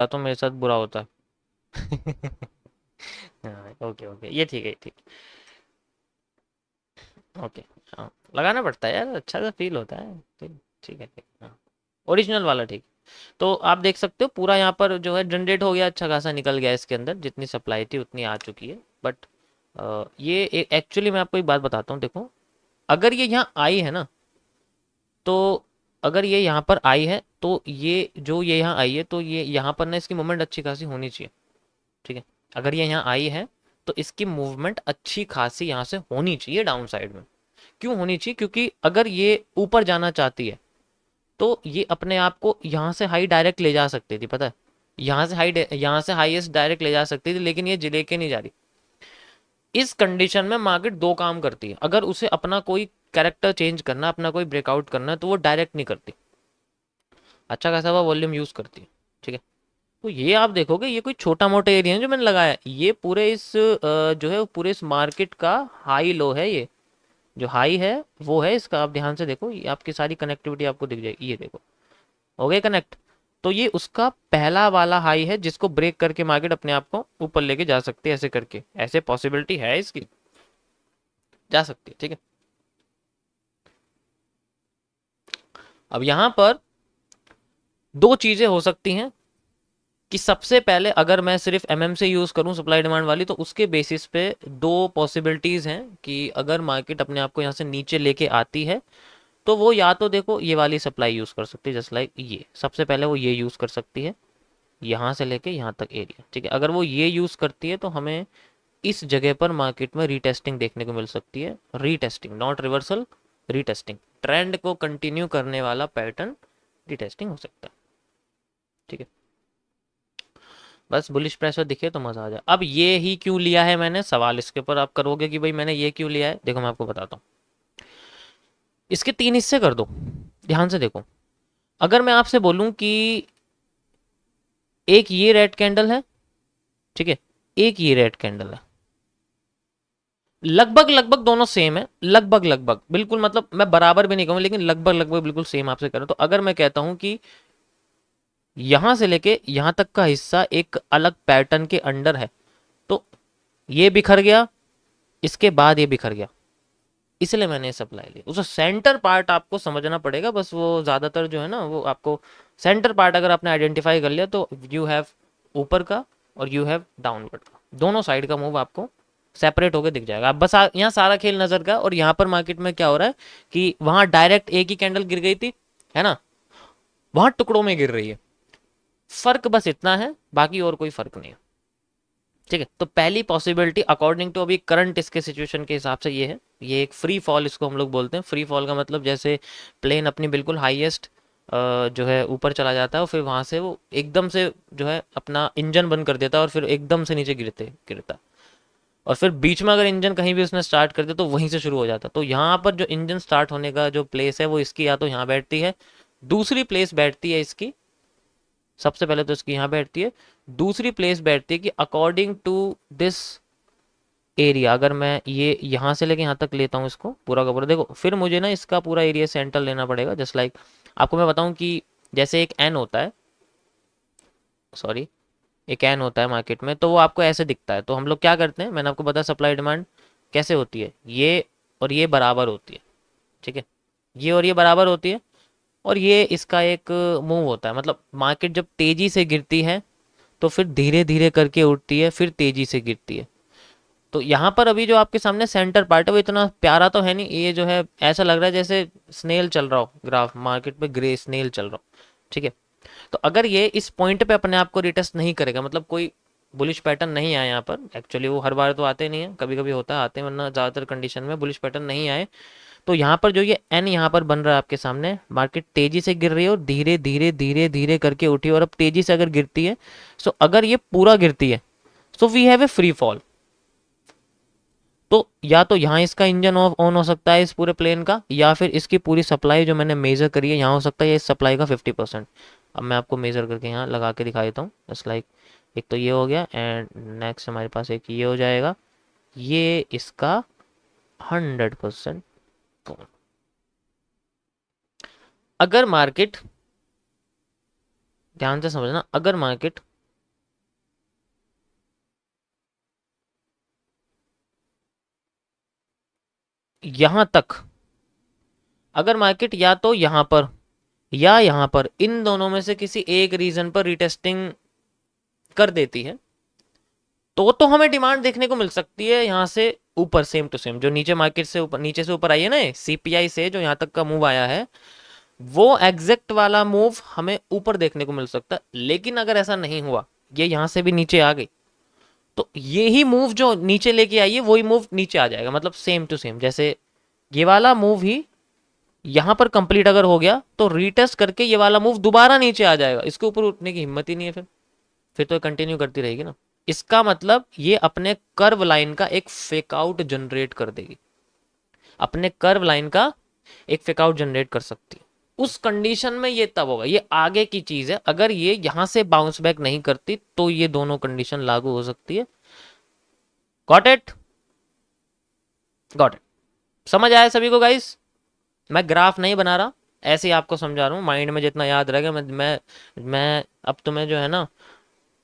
तो मेरे साथ बुरा होता है। हाँ, ओके ओके, ये ठीक है, ठीक। ओके। हाँ, लगाना पड़ता है यार, अच्छा सा फील होता है। ठीक, ठीक है, ठीक। हाँ, ओरिजिनल वाला ठीक। तो आप देख सकते हो पूरा यहाँ पर जो है जनरेट हो गया, अच्छा खासा निकल गया इसके अंदर, जितनी सप्लाई थी उतनी आ चुकी है। बट ये एक्चुअली मैं आपको एक बात बताता हूँ, देखो, अगर ये यहाँ आई है ना, तो अगर ये यहाँ पर आई है तो ये यहाँ आई है तो ये यहाँ पर ना इसकी मूवमेंट अच्छी खासी होनी चाहिए। ठीक है, अगर ये यहाँ आई है तो इसकी मूवमेंट अच्छी खासी यहाँ से होनी चाहिए डाउन साइड में। क्यों होनी चाहिए? क्योंकि अगर ये ऊपर जाना चाहती है तो ये अपने आप को यहाँ से हाई डायरेक्ट ले जा सकती थी, पता है, यहाँ से हाईएस्ट डायरेक्ट ले जा सकती थी, लेकिन ये जिले के नहीं जा रही। इस कंडीशन में मार्केट दो काम करती है, अगर उसे अपना कोई कैरेक्टर चेंज करना, अपना कोई ब्रेकआउट करना है, तो वो डायरेक्ट नहीं करती, अच्छा खासा वो वॉल्यूम यूज करती है। ठीक है, तो ये आप देखोगे ये कोई छोटा मोटा एरिया है जो मैंने लगाया है, ये पूरे इस जो है पूरे इस मार्केट का हाई लो है। ये जो हाई है वो है इसका, आप ध्यान से देखो, ये आपकी सारी कनेक्टिविटी आपको दिख जाएगी, ये देखो, हो गए कनेक्ट। तो ये उसका पहला वाला हाई है जिसको ब्रेक करके मार्केट अपने आप को ऊपर लेके जा सकती है, ऐसे करके, ऐसे पॉसिबिलिटी है इसकी, जा सकती है। ठीक है, अब यहां पर दो चीजें हो सकती हैं कि सबसे पहले अगर मैं सिर्फ एमएम से यूज करूं सप्लाई डिमांड वाली, तो उसके बेसिस पे दो पॉसिबिलिटीज हैं कि अगर मार्केट अपने आप को यहां से नीचे लेके आती है तो वो या तो देखो ये वाली सप्लाई यूज कर सकती है, जस्ट लाइक ये, सबसे पहले वो ये यूज कर सकती है यहाँ से लेके यहाँ तक एरिया। ठीक है, अगर वो ये यूज करती है तो हमें इस जगह पर मार्केट में रीटेस्टिंग देखने को मिल सकती है। Retesting, not reversal, retesting, trend को कंटिन्यू करने वाला पैटर्न रीटेस्टिंग हो सकता है। ठीक है, बस बुलिश प्रेशर दिखे तो मजा आ जाए। अब ये ही क्यों लिया है मैंने, सवाल इसके ऊपर आप करोगे कि भाई मैंने ये क्यों लिया है, देखो मैं आपको बताता हूँ। इसके तीन हिस्से कर दो, ध्यान से देखो। अगर मैं आपसे बोलूं कि एक ये रेड कैंडल है, ठीक है, एक ये रेड कैंडल है, लगभग लगभग दोनों सेम है, लगभग लगभग बिल्कुल, मतलब मैं बराबर भी नहीं कहूँ लेकिन लगभग लगभग बिल्कुल सेम आपसे करूँ, तो अगर मैं कहता हूं कि यहां से लेके यहां तक का हिस्सा एक अलग पैटर्न के अंडर है, तो ये बिखर गया, इसके बाद ये बिखर गया, इसलिए मैंने सप्लाई ली। उसे सेंटर पार्ट आपको समझना पड़ेगा, बस वो ज्यादातर जो है ना वो आपको सेंटर पार्ट अगर आपने आइडेंटिफाई कर लिया तो यू हैव ऊपर का और यू हैव डाउनवर्ड का, दोनों साइड का मूव आपको सेपरेट होकर दिख जाएगा। आप बस यहाँ सारा खेल नजर का, और यहाँ पर मार्केट में क्या हो रहा है कि वहां डायरेक्ट एक ही कैंडल गिर गई थी, है ना, वहां टुकड़ों में गिर रही है, फर्क बस इतना है, बाकी और कोई फर्क नहीं है। ठीक है, तो पहली पॉसिबिलिटी अकॉर्डिंग टू अभी करंट इसके सिचुएशन के हिसाब से ये है, ये एक फ्री फॉल इसको हम लोग बोलते हैं। फ्री फॉल का मतलब जैसे प्लेन अपनी बिल्कुल हाईएस्ट जो है ऊपर चला जाता है और फिर वहां से वो एकदम से जो है अपना इंजन बंद कर देता है और फिर एकदम से नीचे गिरते गिरता, और फिर बीच में अगर इंजन कहीं भी उसने स्टार्ट कर दिया तो वहीं से शुरू हो जाता। तो यहाँ पर जो इंजन स्टार्ट होने का जो प्लेस है वो इसकी या तो यहाँ बैठती है, दूसरी प्लेस बैठती है इसकी, सबसे पहले तो इसकी यहाँ बैठती है, दूसरी प्लेस बैठती है कि अकॉर्डिंग टू दिस एरिया, अगर मैं ये यहाँ से लेके यहाँ तक लेता हूँ इसको पूरा का पूरा, देखो फिर मुझे ना इसका पूरा एरिया सेंटर लेना पड़ेगा, जस्ट लाइक आपको मैं बताऊँ कि जैसे एक एन होता है, सॉरी, एक एन होता है मार्केट में, तो वो आपको ऐसे दिखता है। तो हम लोग क्या करते हैं, मैंने आपको बताया सप्लाई डिमांड कैसे होती है, ये और ये बराबर होती है। ठीक है, ये और ये बराबर होती है, और ये इसका एक मूव होता है, मतलब मार्केट जब तेजी से गिरती है तो फिर धीरे धीरे करके उठती है, फिर तेजी से गिरती है। तो यहाँ पर अभी जो आपके सामने सेंटर पार्ट है वो इतना प्यारा तो है नहीं, ये जो है ऐसा लग रहा है जैसे स्नेल चल रहा हो, ग्राफ मार्केट पे ग्रे स्नेल चल रहा हो। ठीक है, तो अगर ये इस पॉइंट पे अपने आप को रिटेस्ट नहीं करेगा, मतलब कोई बुलिश पैटर्न नहीं आया यहाँ पर, एक्चुअली वो हर बार तो आते नहीं है, कभी कभी होता है आते हैं, वरना ज़्यादातर कंडीशन में बुलिश पैटर्न नहीं आए, तो यहाँ पर जो ये एन यहाँ पर बन रहा है आपके सामने, मार्केट तेजी से गिर रही है और धीरे धीरे धीरे धीरे करके उठी, और अब तेजी से अगर गिरती है, सो अगर ये पूरा गिरती है so we have a free fall. तो या तो यहाँ इसका इंजन ऑफ ऑन हो सकता है इस पूरे प्लेन का, या फिर इसकी पूरी सप्लाई जो मैंने मेजर करी है यहाँ हो सकता है इस सप्लाई का 50%। अब मैं आपको मेजर करके यहाँ लगा के दिखा देता हूँ, जस्ट लाइक एक तो ये हो गया, एंड नेक्स्ट हमारे पास एक ये हो जाएगा, ये इसका 100%। अगर मार्केट, ध्यान से समझना, अगर मार्केट यहां तक अगर मार्केट या तो यहां पर या यहां पर, इन दोनों में से किसी एक रीजन पर रिटेस्टिंग कर देती है, तो हमें डिमांड देखने को मिल सकती है यहां से ऊपर, सेम टू सेम जो नीचे मार्केट से ऊपर, नीचे से ऊपर आई है ना सीपीआई से, जो यहां तक का मूव आया है, वो एग्जैक्ट वाला मूव हमें ऊपर देखने को मिल सकता है। लेकिन अगर ऐसा नहीं हुआ, ये यहां से भी नीचे आ गई, तो ये ही मूव जो नीचे लेके आई है वही मूव नीचे आ जाएगा, मतलब सेम टू सेम। जैसे ये वाला मूव ही यहां पर कंप्लीट अगर हो गया, तो रीटेस्ट करके ये वाला मूव दोबारा नीचे आ जाएगा, इसके ऊपर उठने की हिम्मत ही नहीं है फिर तो कंटिन्यू करती रहेगी ना। इसका मतलब ये अपने कर्व लाइन का एक फेक आउट जनरेट कर देगी, अपने कर्व लाइन का एक फेक आउट जनरेट कर सकती है। उस कंडीशन में ये तब होगा, ये आगे की चीज है। अगर ये यहां से बाउंस बैक नहीं करती तो ये दोनों कंडीशन लागू हो सकती है। Got it? Got it? समझ आया सभी को गाइस? मैं ग्राफ नहीं बना रहा, ऐसे ही आपको समझा रहा हूँ, माइंड में जितना याद रहेगा। मैं अब तुम्हें जो है ना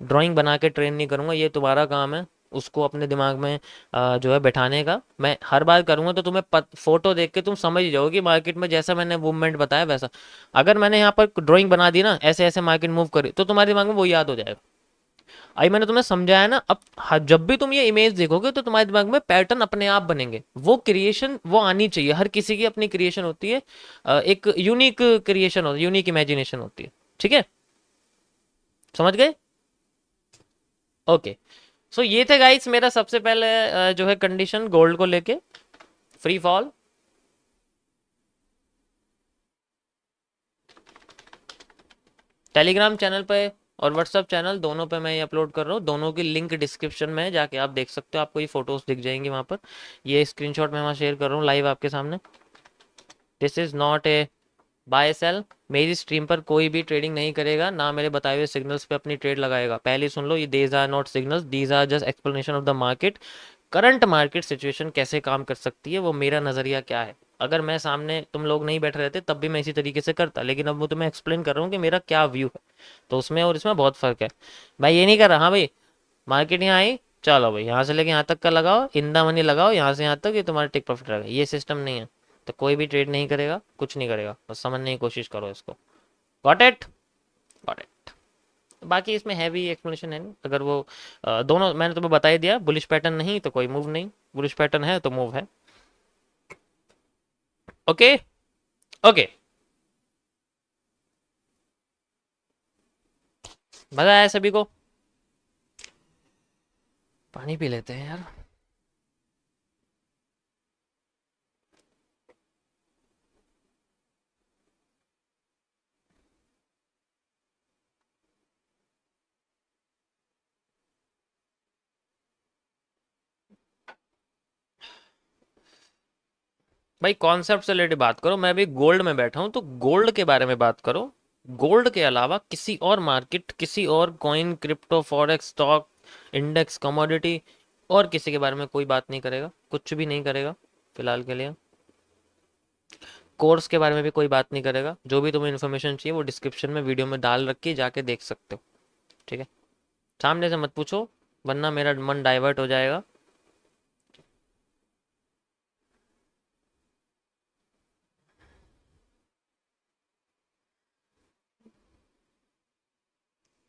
ड्राइंग बना के ट्रेन नहीं करूंगा, ये तुम्हारा काम है उसको अपने दिमाग में जो है बैठाने का। मैं हर बार करूंगा तो तुम्हें फोटो देख के तुम समझ जाओगे कि मार्केट में जैसा मैंने मूवमेंट बताया वैसा। अगर मैंने यहाँ पर ड्राइंग बना दी ना, ऐसे ऐसे मार्केट मूव करी, तो तुम्हारे दिमाग में वो याद हो जाएगा। आई मैंने तुम्हें समझाया ना, अब जब भी तुम ये इमेज देखोगे तो तुम्हारे दिमाग में पैटर्न अपने आप बनेंगे। वो क्रिएशन वो आनी चाहिए, हर किसी की अपनी क्रिएशन होती है, एक यूनिक क्रिएशन होती है, यूनिक इमेजिनेशन होती है। ठीक है, समझ गए? ओके। सो ये थे गाइस मेरा सबसे पहले जो है कंडीशन गोल्ड को लेके, फ्री फॉल। टेलीग्राम चैनल पे और व्हाट्सअप चैनल दोनों पे मैं ये अपलोड कर रहा हूँ, दोनों की लिंक डिस्क्रिप्शन में है, जाके आप देख सकते हो, आपको ये फोटोज दिख जाएंगी वहां पर। ये स्क्रीनशॉट मैं वहां शेयर कर रहा हूँ लाइव आपके सामने। This is not a buy sell. मेरी स्ट्रीम पर कोई भी ट्रेडिंग नहीं करेगा, ना मेरे बताए हुए सिग्नल्स पे अपनी ट्रेड लगाएगा। पहले सुन लो, ये these are not signals, these are just explanation of the market. Current market situation कैसे काम कर सकती है, वो मेरा नज़रिया क्या है। अगर मैं सामने तुम लोग नहीं बैठे रहते तब भी मैं इसी तरीके से करता, लेकिन अब वो तुम्हें एक्सप्लेन कर रहा हूँ कि मेरा क्या व्यू है, तो उसमें और इसमें बहुत फ़र्क है। भाई ये नहीं कर रहा, हाँ भाई मार्केट यहाँ आई, चलो भाई यहाँ से लेके यहाँ तक का लगाओ, इंदा मनी लगाओ यहाँ से यहाँ तक, ये तुम्हारा टेक प्रॉफिट रहेगा, ये सिस्टम नहीं है। तो कोई भी ट्रेड नहीं करेगा, कुछ नहीं करेगा, बस समझने की कोशिश करो इसको। Got it? Got it? बाकी इसमें हैवी एक्सप्लेनेशन है नहीं। अगर वो दोनों मैंने तुम्हें बता ही दिया, बुलिश पैटर्न नहीं तो कोई मूव नहीं, बुलिश पैटर्न है तो मूव है। ओके? ओके, मजा आया सभी को? पानी पी लेते हैं यार। भाई कॉन्सेप्ट से रिलेटेड बात करो, मैं अभी गोल्ड में बैठा हूँ तो गोल्ड के बारे में बात करो। गोल्ड के अलावा किसी और मार्केट, किसी और coin, crypto, forex, stock, index, commodity, और किसी के बारे में कोई बात नहीं करेगा, कुछ भी नहीं करेगा फिलहाल के लिए। कोर्स के बारे में भी कोई बात नहीं करेगा। जो भी तुम्हें इन्फॉर्मेशन चाहिए वो डिस्क्रिप्शन में वीडियो में डाल रखी, जाके देख सकते हो। ठीक है, सामने से मत पूछो वरना मेरा मन डाइवर्ट हो जाएगा।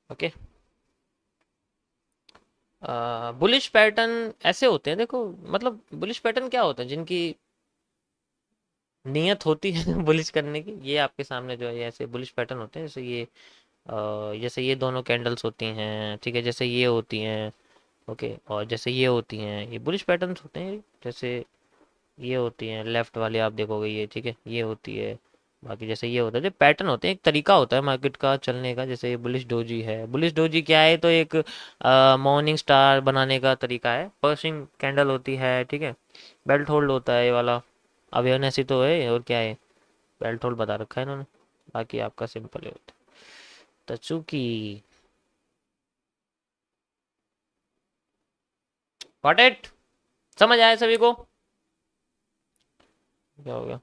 ओके। बुलिश पैटर्न ऐसे होते हैं, देखो मतलब बुलिश पैटर्न क्या होता है, जिनकी नियत होती है बुलिश करने की, ये आपके सामने जो है ये ऐसे बुलिश पैटर्न होते हैं। जैसे ये जैसे ये दोनों कैंडल्स होती हैं, ठीक है, जैसे ये होती हैं। ओके, और जैसे ये होती हैं, ये बुलिश पैटर्न्स होते हैं। जैसे ये होती हैं लेफ्ट वाले, आप देखोगे ये, ठीक है, ये होती है। बाकी जैसे ये होता है, जो पैटर्न होते हैं, एक तरीका होता है मार्केट का चलने का। जैसे ये बुलिश डोजी है, बुलिश डोजी क्या है, तो एक मॉर्निंग स्टार बनाने का तरीका है। पर्शिंग कैंडल होती है, ठीक है, बेल्ट होल्ड होता है ये वाला। अवेयरनेस ही तो है, और क्या है, बेल्ट होल्ड बता रखा है इन्होंने। बाकी आपका सिंपल ही होता है। तचुकी। Got it? समझ आया सभी को? क्या हो गया?